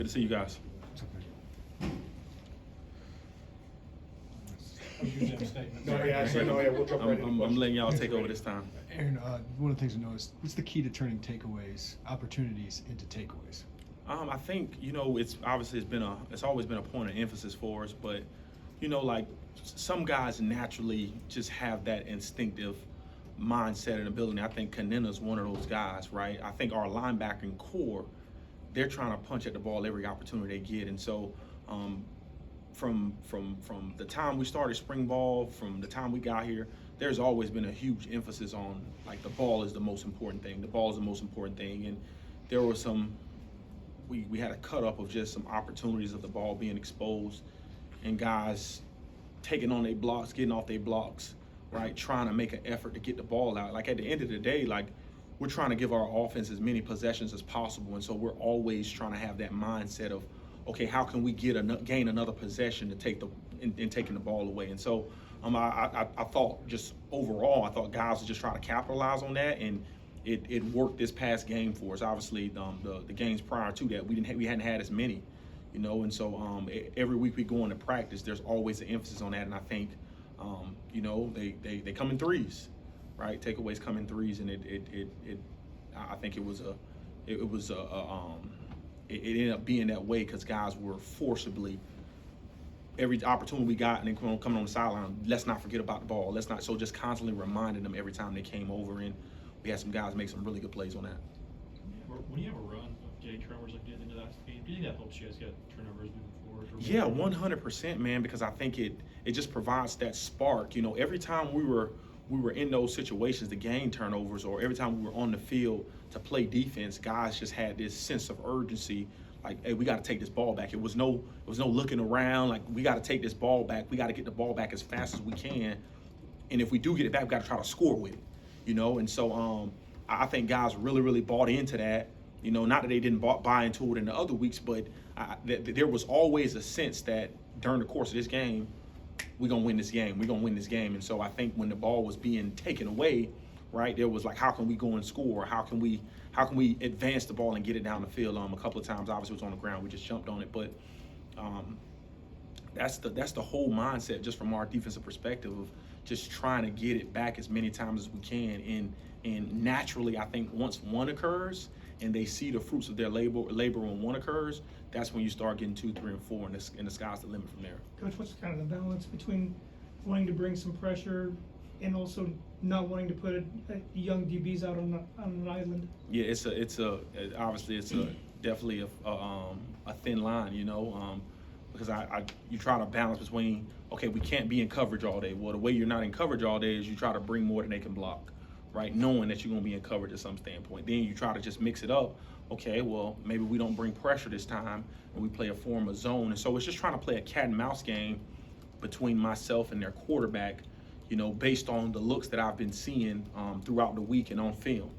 Good to see you guys. We'll jump right into I'm letting y'all take over this time. Aaron, one of the things we noticed, what's the key to turning takeaways, opportunities into takeaways? I think it's obviously it's always been a point of emphasis for us, but like some guys naturally just have that instinctive mindset and ability. I think Kanena's one of those guys, right? I think our linebacking core, they're trying to punch at the ball every opportunity they get, and so from the time we started spring ball, from the time we got here, there's always been a huge emphasis on like the ball is the most important thing. The ball is the most important thing, and there was we had a cut up of just some opportunities of the ball being exposed and guys taking on their blocks, getting off their blocks, right? Trying to make an effort to get the ball out. Like at the end of the day, like we're trying to give our offense as many possessions as possible. And so we're always trying to have that mindset of, okay, how can we gain another possession to take in taking the ball away? And so I thought just overall, I thought guys would just try to capitalize on that, and it worked this past game for us. Obviously, the games prior to that, we hadn't had as many, and so every week we go into practice, there's always an emphasis on that, and I think, they come in threes, right? Takeaways come in threes, and I think it ended up being that way because guys were forcibly every opportunity we got, and then coming on the sideline, let's not forget about the ball. So just constantly reminding them every time they came over, and we had some guys make some really good plays on that. When you have a run of getting turnovers like getting into that game, do you think that helps you guys get turnovers moving forward? Yeah, 100%, man, because I think it just provides that spark. Every time we were in those situations to gain turnovers, or every time we were on the field to play defense, guys just had this sense of urgency. Like, hey, we got to take this ball back. It was no looking around. Like, we got to take this ball back. We got to get the ball back as fast as we can. And if we do get it back, we got to try to score with it. And so I think guys really, really bought into that. Not that they didn't buy into it in the other weeks, but there was always a sense that during the course of this game, we're going to win this game. We're going to win this game. And so I think when the ball was being taken away, right, there was like, how can we go and score? How can we advance the ball and get it down the field? A couple of times, obviously, it was on the ground. We just jumped on it. But that's the whole mindset just from our defensive perspective of just trying to get it back as many times as we can. And naturally, I think once one occurs and they see the fruits of their labor when one occurs, that's when you start getting 2, 3, and 4, and the sky's the limit from there. Coach, what's kind of the balance between wanting to bring some pressure and also not wanting to put young DBs out on an island? Yeah, obviously it's definitely a thin line, because you try to balance between, okay, we can't be in coverage all day. Well, the way you're not in coverage all day is you try to bring more than they can block, right? Knowing that you're going to be in coverage at some standpoint. Then you try to just mix it up. Okay, well, maybe we don't bring pressure this time and we play a form of zone. And so it's just trying to play a cat and mouse game between myself and their quarterback, based on the looks that I've been seeing throughout the week and on film,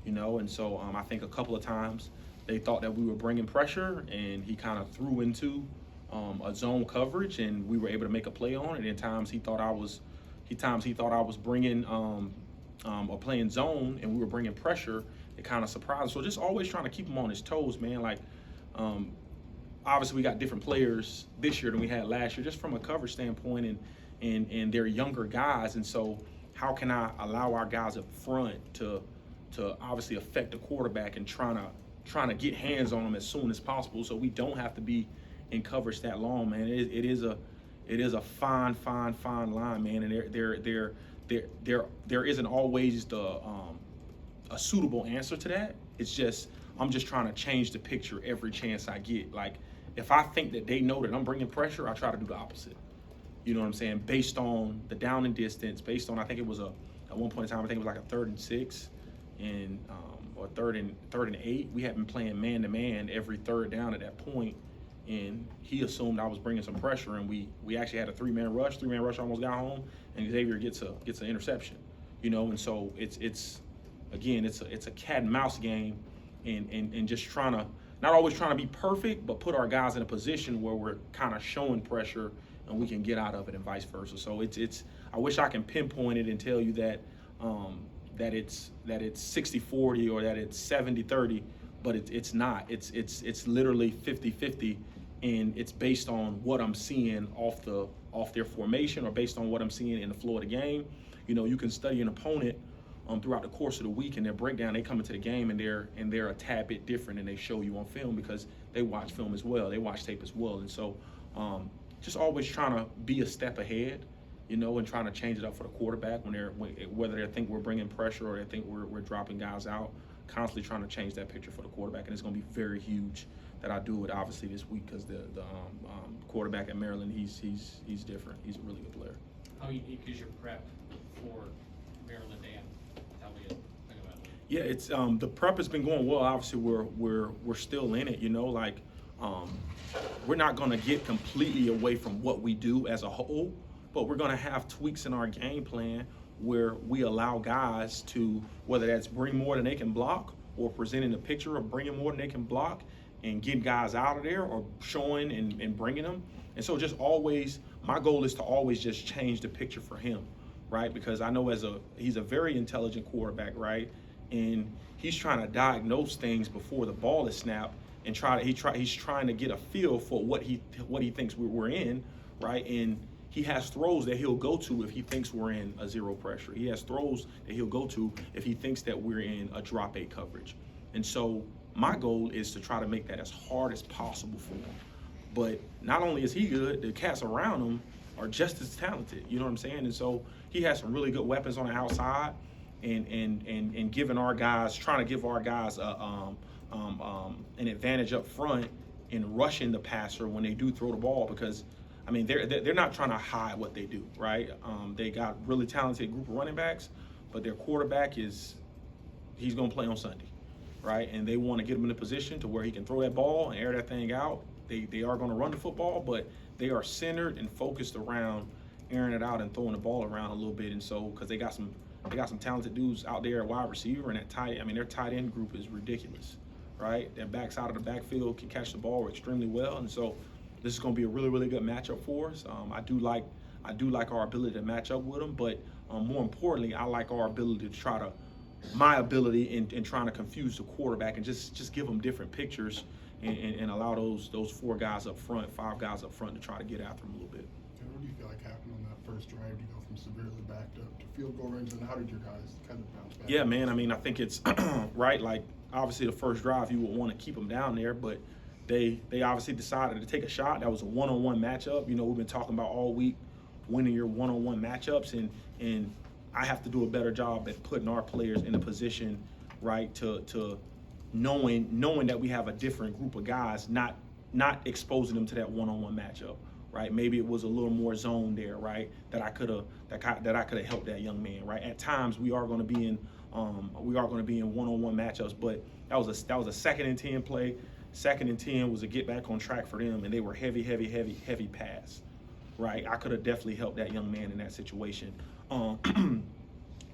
And so I think a couple of times they thought that we were bringing pressure, and he kind of threw into a zone coverage, and we were able to make a play on it. And times he thought I was bringing or playing zone, and we were bringing pressure. It kind of surprised us. So just always trying to keep him on his toes, man. Like, obviously we got different players this year than we had last year, just from a coverage standpoint, and they're younger guys. And so how can I allow our guys up front to obviously affect the quarterback and trying to get hands on them as soon as possible, so we don't have to be in coverage that long, man. It is a fine line, man. And there isn't always a suitable answer to that. It's just I'm just trying to change the picture every chance I get. Like, if I think that they know that I'm bringing pressure, I try to do the opposite. You know what I'm saying? Based on the down and distance, based on, I think it was at one point in time, I think it was like a 3rd and 6 and or 3rd and 8. We had been playing man to man every third down at that point, and he assumed I was bringing some pressure, and we actually had a 3-man rush. 3-man rush almost got home, and Xavier gets an interception. And so it's a cat and mouse game, and just not always trying to be perfect, but put our guys in a position where we're kind of showing pressure and we can get out of it, and vice versa. So I wish I can pinpoint it and tell you that it's 60-40 or that it's 70-30, but it's not. It's literally 50-50, and it's based on what I'm seeing off their formation or based on what I'm seeing in the flow of the game. You know, you can study an opponent throughout the course of the week, and their breakdown, they come into the game and they're a tad bit different than they show you on film because they watch film as well, they watch tape as well, and so just always trying to be a step ahead, you know, and trying to change it up for the quarterback whether they think we're bringing pressure or they think we're dropping guys out. Constantly trying to change that picture for the quarterback, and it's going to be very huge that I do it obviously this week because the quarterback at Maryland, he's different. He's a really good player. How unique is your prep for Maryland and tell me think about it? Yeah, it's the prep has been going well. Obviously, we're still in it. You know, like we're not going to get completely away from what we do as a whole, but we're going to have tweaks in our game plan where we allow guys to, whether that's bring more than they can block or presenting a picture of bringing more than they can block and getting guys out of there or showing and bringing them. And so just always, my goal is to always just change the picture for him, right? Because I know he's a very intelligent quarterback, right? And he's trying to diagnose things before the ball is snapped and he's trying to get a feel for what he thinks we're in, right? And he has throws that he'll go to if he thinks we're in a zero pressure. He has throws that he'll go to if he thinks that we're in a drop 8 coverage. And so my goal is to try to make that as hard as possible for him. But not only is he good, the cats around him are just as talented. You know what I'm saying? And so he has some really good weapons on the outside, and giving our guys, trying to give our guys an advantage up front in rushing the passer when they do throw the ball, because I mean, they're not trying to hide what they do, right? They got really talented group of running backs, but their quarterback he's going to play on Sunday, right? And they want to get him in a position to where he can throw that ball and air that thing out. They are going to run the football, but they are centered and focused around airing it out and throwing the ball around a little bit. And so, because they got some talented dudes out there at wide receiver, and their tight end group is ridiculous, right? Their backs out of the backfield can catch the ball extremely well, and so this is going to be a really, really good matchup for us. I do like our ability to match up with them, but more importantly, I like our ability to my ability in trying to confuse the quarterback and just give them different pictures and allow those 4 guys up front, 5 guys up front to try to get after them a little bit. What do you feel like happened on that first drive to go from severely backed up to field goal range, and how did your guys kind of bounce back? Yeah, man. I mean, I think it's right. Like obviously, the first drive you would want to keep them down there, but they obviously decided to take a shot. That was a one-on-one matchup. You know, we've been talking about all week winning your one-on-one matchups, and I have to do a better job at putting our players in a position, right, to knowing that we have a different group of guys, not exposing them to that one-on-one matchup, right? Maybe it was a little more zone there, right, that I could have helped that young man, right? At times we are going to be in one-on-one matchups, but that was a 2nd and 10 play. 2nd and 10 was a get back on track for them, and they were heavy pass, right? I could have definitely helped that young man in that situation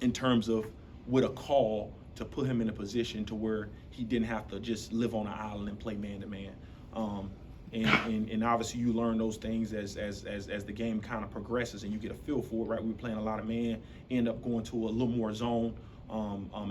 in terms of with a call to put him in a position to where he didn't have to just live on an island and play man-to-man. And obviously you learn those things as the game kind of progresses and you get a feel for it, right? We were playing a lot of man, end up going to a little more zone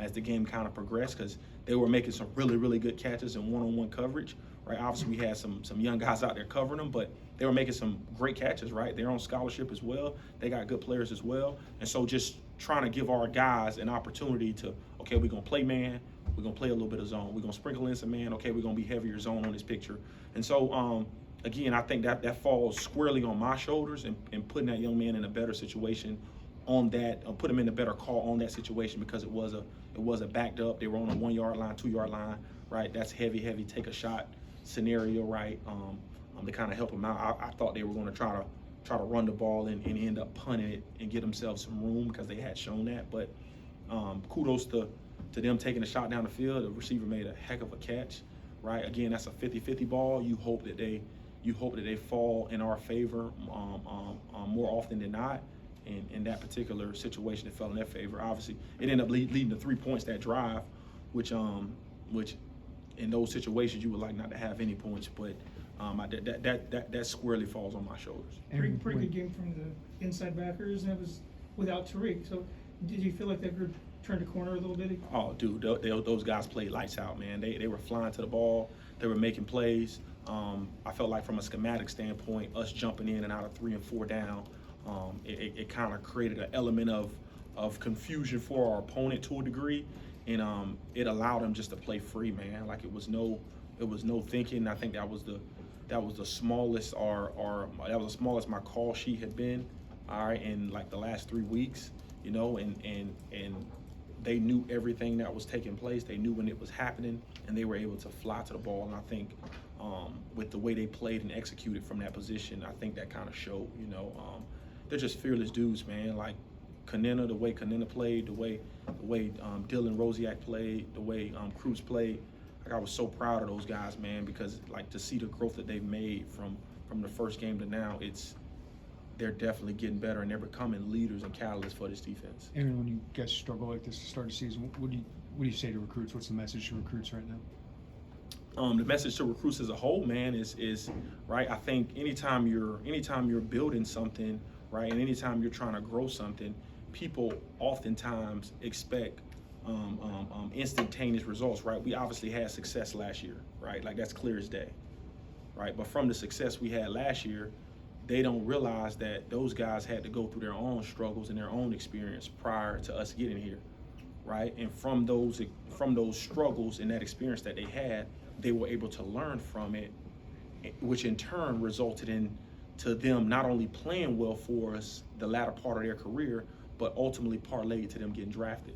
as the game kind of progressed, because they were making some really, really good catches in one-on-one coverage, right? Obviously we had some young guys out there covering them, but they were making some great catches, right? They're on scholarship as well. They got good players as well. And so just trying to give our guys an opportunity to, okay, we're going to play man, we're going to play a little bit of zone, we're going to sprinkle in some man, okay, we're going to be heavier zone on this picture. And so, again, I think that falls squarely on my shoulders and putting that young man in a better situation on that, put him in a better call on that situation, because it was a backed up, they were on a 1 yard line, 2 yard line, right? That's heavy take a shot scenario, right? To kind of help them out. I thought they were going to try to run the ball and end up punting it and get themselves some room, because they had shown that. But kudos to them taking a shot down the field. The receiver made a heck of a catch, right? Again, that's a 50-50 ball. You hope that they fall in our favor more often than not. And in that particular situation, it fell in their favor. Obviously, it ended up leading to 3 points that drive, which in those situations you would like not to have any points, but that squarely falls on my shoulders. Pretty good game from the inside backers, and it was without Tariq. So did you feel like that group turned a corner a little bit? Oh, dude, those guys played lights out, man. They were flying to the ball. They were making plays. I felt like from a schematic standpoint, us jumping in and out of 3 and 4 down, it kind of created an element of confusion for our opponent to a degree, and it allowed them just to play free, man. Like it was no thinking. I think that was the smallest that was the smallest my call sheet had been, all right, in like the last 3 weeks, you know, and they knew everything that was taking place. They knew when it was happening, and they were able to fly to the ball. And I think with the way they played and executed from that position, I think that kind of showed, you know. They're just fearless dudes, man. Like Kanena, the way Kanena played, the way Dylan Rosiak played, the way Cruz played. Like I was so proud of those guys, man, because like to see the growth that they've made from the first game to now, they're definitely getting better, and they're becoming leaders and catalysts for this defense. Aaron, when you guys struggle like this to start the season, what do you say to recruits? What's the message to recruits right now? The message to recruits as a whole, man, is right. I think anytime you're building something, right, and anytime you're trying to grow something, people oftentimes expect instantaneous results, right? We obviously had success last year, right? Like that's clear as day, right? But from the success we had last year, they don't realize that those guys had to go through their own struggles and their own experience prior to us getting here, right? And from those struggles and that experience that they had, they were able to learn from it, which in turn resulted in to them not only playing well for us the latter part of their career, but ultimately parlayed to them getting drafted.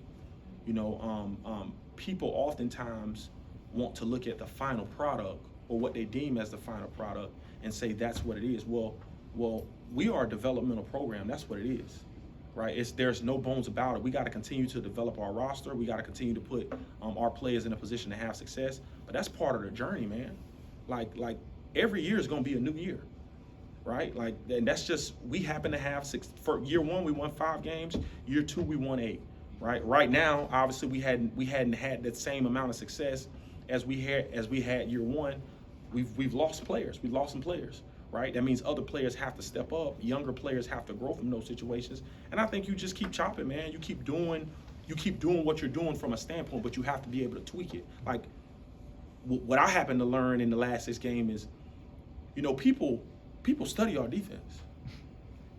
You know, people oftentimes want to look at the final product or what they deem as the final product and say that's what it is. Well, we are a developmental program. That's what it is, right? There's no bones about it. We got to continue to develop our roster. We got to continue to put our players in a position to have success. But that's part of the journey, man. Like every year is going to be a new year, right? Like, and that's just, we happen to have for year 1, we won 5 games. Year 2, we won 8, right? Right now, obviously, we hadn't had that same amount of success as we had year 1. We've lost players. We've lost some players, right? That means other players have to step up. Younger players have to grow from those situations. And I think you just keep chopping, man. You keep doing what you're doing from a standpoint, but you have to be able to tweak it. Like what I happened to learn in the last 6 games is, you know, people study our defense,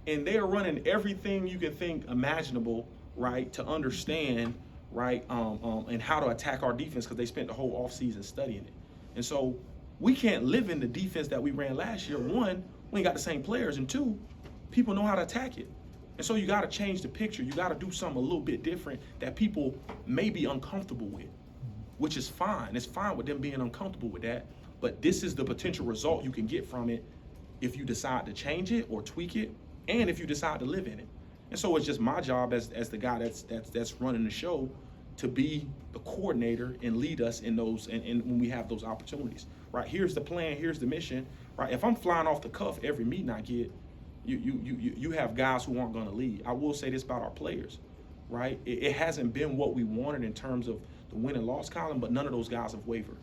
and they are running everything you can think imaginable, right, to understand, right, and how to attack our defense because they spent the whole offseason studying it. And so we can't live in the defense that we ran last year. 1, we ain't got the same players, and 2, people know how to attack it. And so you got to change the picture. You got to do something a little bit different that people may be uncomfortable with, which is fine. It's fine with them being uncomfortable with that, but this is the potential result you can get from it if you decide to change it or tweak it, and if you decide to live in it. And so it's just my job as the guy that's running the show to be the coordinator and lead us in those and when we have those opportunities. Right, here's the plan, here's the mission. Right, if I'm flying off the cuff every meeting I get, you have guys who aren't going to lead. I will say this about our players, right? It hasn't been what we wanted in terms of the win and loss column, but none of those guys have wavered.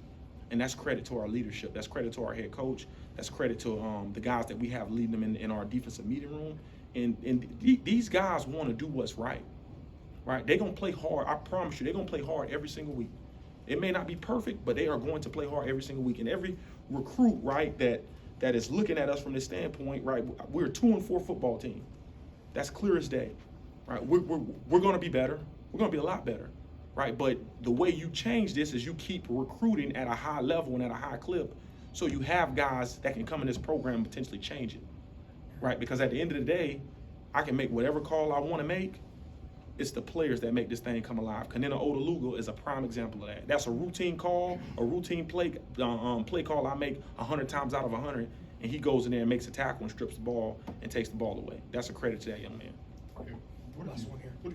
And that's credit to our leadership. That's credit to our head coach. That's credit to the guys that we have leading them in our defensive meeting room. And these guys want to do what's right, right? They're going to play hard. I promise you, they're going to play hard every single week. It may not be perfect, but they are going to play hard every single week. And every recruit, right, that is looking at us from this standpoint, right, we're a 2-4 football team. That's clear as day, right? We're going to be better. We're going to be a lot better, right? But the way you change this is you keep recruiting at a high level and at a high clip, so you have guys that can come in this program and potentially change it, right? Because at the end of the day, I can make whatever call I want to make. It's the players that make this thing come alive. Kanena Odaluga is a prime example of that. That's a routine call, a routine play call I make 100 times out of 100, and he goes in there and makes a tackle and strips the ball and takes the ball away. That's a credit to that young man. Okay. What have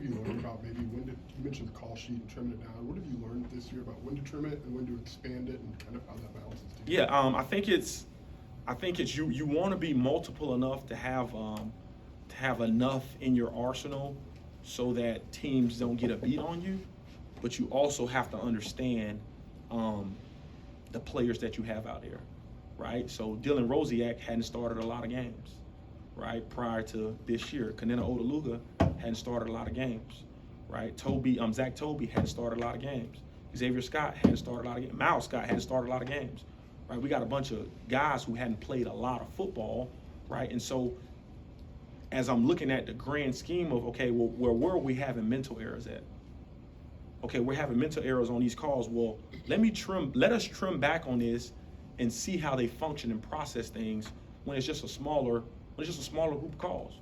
you learned about maybe you mentioned the call sheet and trimming it down. What have you learned this year about when to trim it and when to expand it and kind of how that balances together? Yeah, I think it's you want to be multiple enough to have enough in your arsenal so that teams don't get a beat on you, but you also have to understand the players that you have out there, right? So Dylan Rosiak hadn't started a lot of games, right, prior to this year. Kanena Odaluga hadn't started a lot of games, right? Zach Toby hadn't started a lot of games. Xavier Scott hadn't started a lot of games. Miles Scott hadn't started a lot of games, right? We got a bunch of guys who hadn't played a lot of football, right? And so as I'm looking at the grand scheme of, okay, well, where are we having mental errors at? Okay, we're having mental errors on these calls. Well, let us trim back on this and see how they function and process things when it's just a smaller group of calls.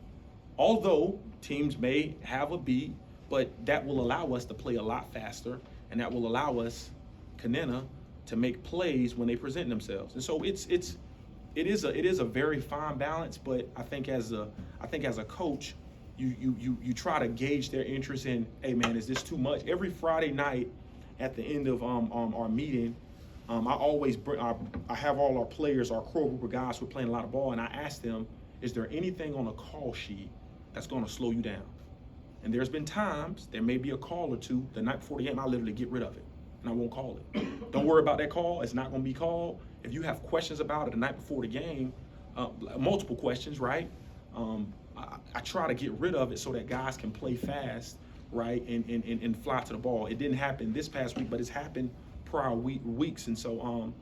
Although teams may have a beat, but that will allow us to play a lot faster, and that will allow us, Kanena, to make plays when they present themselves. And so it is a very fine balance. But I think as a coach, you try to gauge their interest in, hey man, is this too much? Every Friday night at the end of our meeting, I always I have all our players, our core group of guys who are playing a lot of ball, and I ask them, is there anything on a call sheet that's going to slow you down? And there's been times there may be a call or two the night before the game, I literally get rid of it and I won't call it. Don't worry about that call. It's not going to be called. If you have questions about it the night before the game, multiple questions, right? I try to get rid of it so that guys can play fast, right, and fly to the ball. It didn't happen this past week, but it's happened prior weeks. And so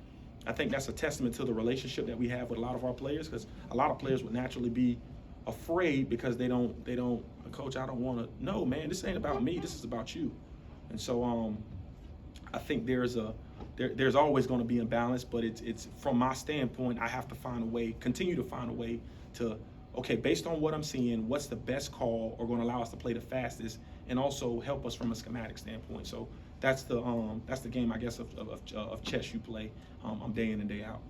I think that's a testament to the relationship that we have with a lot of our players, because a lot of players would naturally be afraid because they don't, coach, I don't want to, no, man, this ain't about me, this is about you. And so I think there's always going to be imbalance, but it's from my standpoint, I have to continue to find a way to, okay, based on what I'm seeing, what's the best call or going to allow us to play the fastest and also help us from a schematic standpoint. So that's the game, I guess, of chess you play day in and day out.